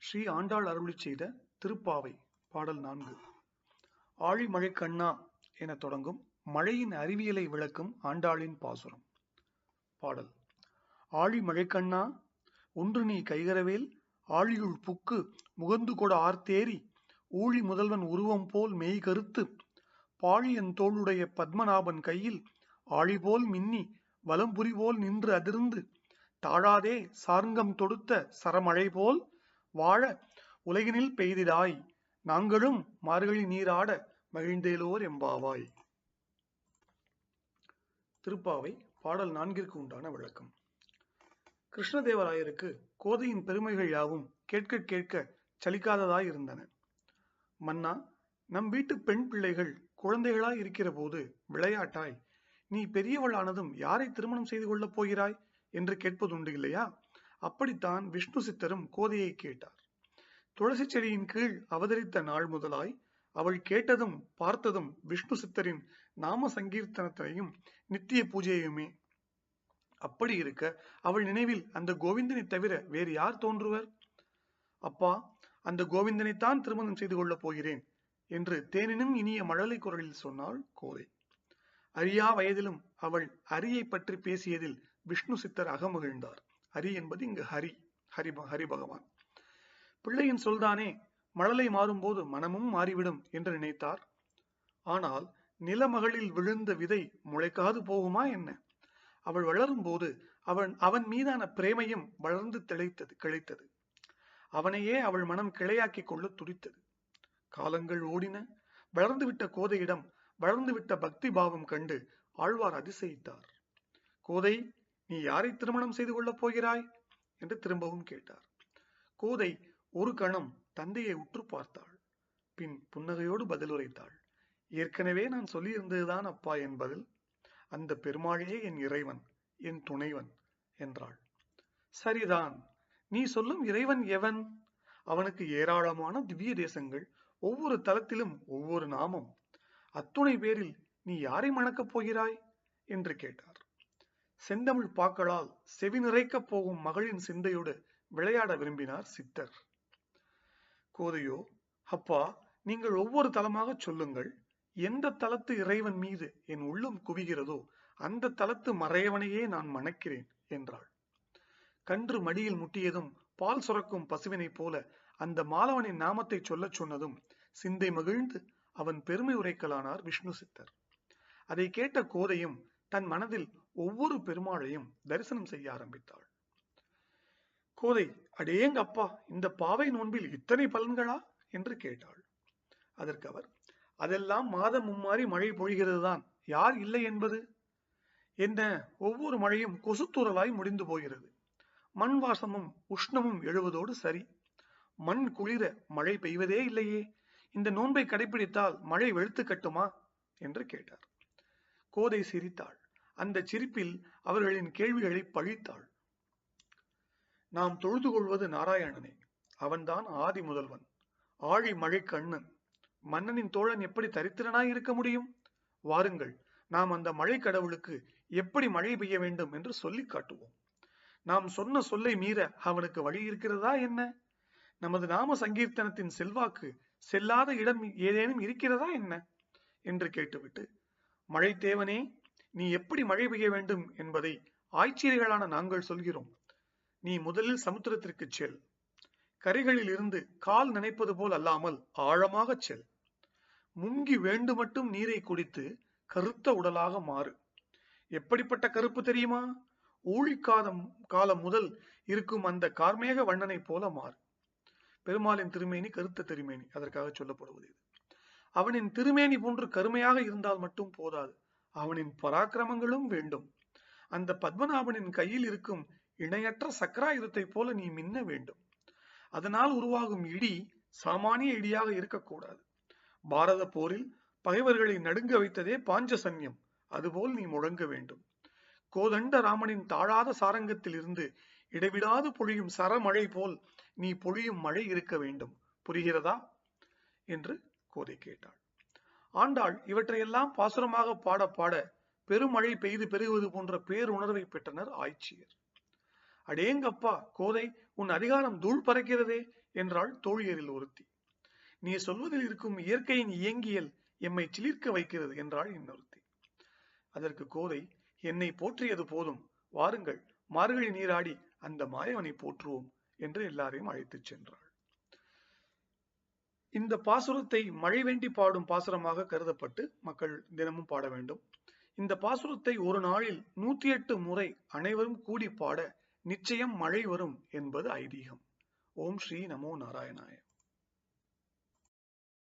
ஸ்ரீ ஆண்டாள் அருளிச் செய்த திருப்பாவை பாடல் 4. ஆழிமழை கண்ணா என தொடங்கும் மழையின் அறிவியலை விளக்கும் ஆண்டாளின் பாசுரம். பாடல். ஆழிமழை கண்ணா ஒன்று நீ கைகரவேல் ஆழியுள் புக்கு முகந்து கொட ஆர்த்தேரி ஊழி முதல்வன் உருவம் போல் மெய் கருத்து பாழியன் தோளுடைய பத்மநாபன் கையில் ஆழிபோல் மின்னி வலம்புரி போல் நின்று அதிர்ந்து தாழாதே சார்ங்கம் தொடுத்த சரமழை போல் வாழ உலகினில் பெய்திடாய் நாங்களும் மார்கழி நீராட மகிழ்ந்தேலோர் எம்பாவாய். திருப்பாவை பாடல் 4 உண்டான விளக்கம். கிருஷ்ணதேவராயருக்கு கோதையின் பெருமைகள் யாவும் கேட்க கேட்க சலிக்காததாய் இருந்தன. மன்னா, நம் வீட்டு பெண் பிள்ளைகள் குழந்தைகளாய் இருக்கிற போது விளையாட்டாய் நீ பெரியவளானதும் யாரை திருமணம் செய்து கொள்ளப் போகிறாய் என்று கேட்பதுண்டு இல்லையா? அப்படித்தான் விஷ்ணு சித்தரும் கோதையை கேட்டார். துளசி செடியின் கீழ் அவதரித்த நாள் முதலாய் அவள் கேட்டதும் பார்த்ததும் விஷ்ணு சித்தரின் நாம சங்கீர்த்தனத்தையும் நித்திய பூஜையுமே. அப்படி இருக்க அவள் நினைவில் அந்த கோவிந்தனை தவிர வேறு யார் தோன்றுவர்? அப்பா, அந்த கோவிந்தனைத்தான் திருமணம் செய்து கொள்ளப் போகிறேன் என்று தேனினும் இனிய மழலை குரலில் சொன்னாள் கோதை. அரியா வயதிலும் அவள் அரியை பற்றி பேசியதில் விஷ்ணு சித்தர் அகமகிழ்ந்தார். ஹரி என்பது இங்கு ஹரி பகவான். பிள்ளையின் சொல்தானே, மழலை மாறும்போது மனமும் மாறிவிடும் என்று நினைத்தார். ஆனால் நிலமகளில் விழுந்த விதை முளைக்காது போகுமா என்ன? அவள் வளரும் போது அவன் மீதான பிரேமையும் வளர்ந்து கிளைத்தது. அவனையே அவள் மனம் கிளையாக்கிக் கொள்ள துடித்தது. காலங்கள் ஓடின. வளர்ந்துவிட்ட கோதையிடம் வளர்ந்துவிட்ட பக்தி பாவம் கண்டு ஆழ்வார் அதிசயித்தார். கோதை, நீ யாரை திருமணம் செய்து கொள்ளப் போகிறாய் என்று திரும்பவும் கேட்டார். கோதை ஒரு கணம் தந்தையை உற்று பார்த்தாள். பின் புன்னகையோடு பதில் உரைத்தாள். ஏற்கனவே நான் சொல்லியிருந்ததுதான் அப்பா என் பதில். அந்த பெருமாளையே என் இறைவன், என் துணைவன் என்றாள். சரிதான், நீ சொல்லும் இறைவன் எவன்? அவனுக்கு ஏராளமான திவ்ய தேசங்கள், ஒவ்வொரு தலத்திலும் ஒவ்வொரு நாமம். அத்துணை பேரில் நீ யாரை மணக்கப் போகிறாய் என்று கேட்டார். செந்தமிழ் பாக்களால் செவி நிறைக்கப் போகும் மகளின் சிந்தையோடு விளையாட விரும்பினார் சித்தர். கோதையோ, அப்பா, நீங்கள் ஒவ்வொரு தலமாக சொல்லுங்கள். எந்த தலத்து இறைவன் மீது என் உள்ளம் குவிகிறதோ அந்த தலத்து மறையவனையே நான் மணக்கிறேன் என்றாள். கன்று மடியில் முட்டியதும் பால் சுரக்கும் பசுவினை போல அந்த மாலவனின் நாமத்தை சொல்லச் சொன்னதும் சிந்தை மகிழ்ந்து அவன் பெருமை உரைக்கலானார் விஷ்ணு சித்தர். அதை கேட்ட கோதையும் தன் மனதில் ஒவ்வொரு பெருமாளையும் தரிசனம் செய்ய ஆரம்பித்தாள். கோதை, அடேங்க அப்பா, இந்த பாவை நோன்பில் இத்தனை பலன்களா என்று கேட்டாள். அதற்கு அவர், அதெல்லாம் மாதம் மும்மாறி மழை பொழிகிறதுதான், யார் இல்லை என்பது? என்ன, ஒவ்வொரு மழையும் கொசுத்தூரலாய் முடிந்து போகிறது. மண் வாசமும் உஷ்ணமும் எழுவதோடு சரி. மண் குளிர மழை பெய்வதே இல்லையே. இந்த நோன்பை கடைபிடித்தால் மழை வெளுத்து கட்டுமா என்று கேட்டார். கோதை சிரித்தாள். அந்த சிரிப்பில் அவர்களின் கேள்விகளை பழித்தாள். நாம் தொழுது கொள்வது நாராயணனை. அவன்தான் ஆதி முதல்வன், ஆழி மழை கண்ணன். மன்னனின் தோழன் எப்படி தரித்திரனாய் இருக்க முடியும்? வாருங்கள், நாம் அந்த மழை கடவுளுக்கு எப்படி மழை பெய்ய வேண்டும் என்று சொல்லி காட்டுவோம். நாம் சொன்ன சொல்லை மீற அவனுக்கு வழி இருக்கிறதா என்ன? நமது நாம சங்கீர்த்தனத்தின் செல்வாக்கு செல்லாத இடம் ஏதேனும் இருக்கிறதா என்ன என்று கேட்டுவிட்டு, மழை தேவனே, நீ எப்படி மழை பெய்ய வேண்டும் என்பதை ஆய்ச்சியர்களான நாங்கள் சொல்கிறோம். நீ முதலில் சமுத்திரத்திற்கு செல். கரைகளில் இருந்து கால் நினைப்பது போல் அல்லாமல் ஆழமாக செல். முங்கி வேண்டு மட்டும் நீரை குடித்து கருத்த உடலாக மாறு. எப்படிப்பட்ட கருப்பு தெரியுமா? காலம் முதல் இருக்கும் அந்த கார்மேக வண்ணனை போல மாறு. பெருமாளின் திருமேனி கருத்த திருமேனி, அதற்காக சொல்லப்படுவது இது. அவனின் திருமேனி போன்று கருமையாக இருந்தால் மட்டும் போதாது, அவனின் பராக்கிரமங்களும் வேண்டும். அந்த பத்மநாபனின் கையில் இருக்கும் இணையற்ற சக்கராயுதத்தை போல நீ மின்ன வேண்டும். அதனால் உருவாகும் இடி சாமானிய இடியாக இருக்கக்கூடாது. பாரத போரில் பகைவர்களை நடுங்க வைத்ததே பாஞ்சசன்யம், அதுபோல் நீ முழங்க வேண்டும். கோதண்ட ராமனின் தாழாத சாரங்கத்தில் இருந்து இடைவிடாது பொழியும் சரமழை போல் நீ பொழியும் மழை இருக்க வேண்டும். புரிகிறதா என்று கோதை கேட்டாள். ஆண்டாள் இவற்றையெல்லாம் பாசுரமாக பாட பாட பெருமழை பெய்து பெருகுவது போன்ற பேருணர்வை பெற்றனர் ஆய்ச்சியர். அடேங்கப்பா கோதை, உன் அதிகாரம் தூள் பறக்கிறதே என்றாள் தோழியரில் ஒருத்தி. நீ சொல்வதில் இருக்கும் இயற்கையின் இயங்கியல் எம்மை சிலிர்க்க வைக்கிறது என்றாள் இன்னொருத்தி. அதற்கு கோதை, என்னை போற்றியது போதும், வாருங்கள் மார்கழி நீராடி அந்த மாயவனை போற்றுவோம் என்று எல்லாரையும் அழைத்துச் சென்றாள். இந்த பாசுரத்தை மழை வேண்டி பாடும் பாசுரமாக கருதப்பட்டு மக்கள் தினமும் பாட வேண்டும். இந்த பாசுரத்தை ஒரு நாளில் 108 முறை அனைவரும் கூடி பாட நிச்சயம் மழை வரும் என்பது ஐதீகம். ஓம் ஸ்ரீ நமோ நாராயணாய.